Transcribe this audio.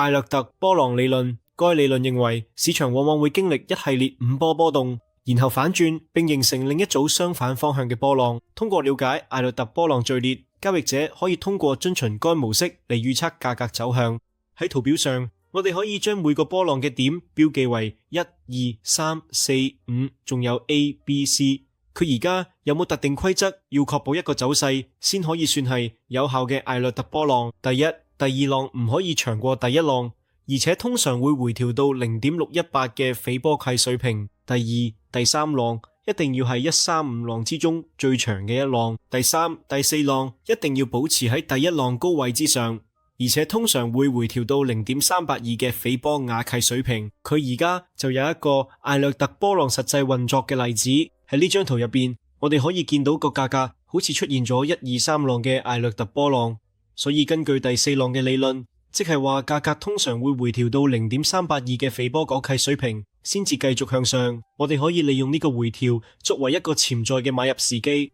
艾略特波浪理論。該理論認為，市場往往會經歷一系列5波波動，然後反轉並形成另一組相反方向嘅波浪。通過了解艾略特波浪序列，交易者可以通過遵循該模式嚟預測價格走向。喺圖表上，我哋可以將每個波浪嘅點標記為1、2、3、4、5，仲有 A、B、C。佢而家有冇特定規則要確保一個走勢先可以算係有效嘅艾略特波浪？第一、第二浪唔可以長過第一浪，而且通常會回調到 0.618 嘅斐波契水平。第二、第三浪一定要係135浪之中最長嘅一浪。第三、第四浪一定要保持喺第一浪高位之上，而且通常會回調到 0.382 嘅斐波雅契水平。佢而家就有一個艾略特波浪實際運作嘅例子。喺呢張圖入邊，我哋可以見到個價格好似出現咗1、2、3浪嘅艾略特波浪，所以根據第四浪嘅理論，即係話價格通常會回調到 0.382 嘅斐波嗰契水平，先至繼續向上。我哋可以利用呢個回調作為一個潛在嘅買入時機。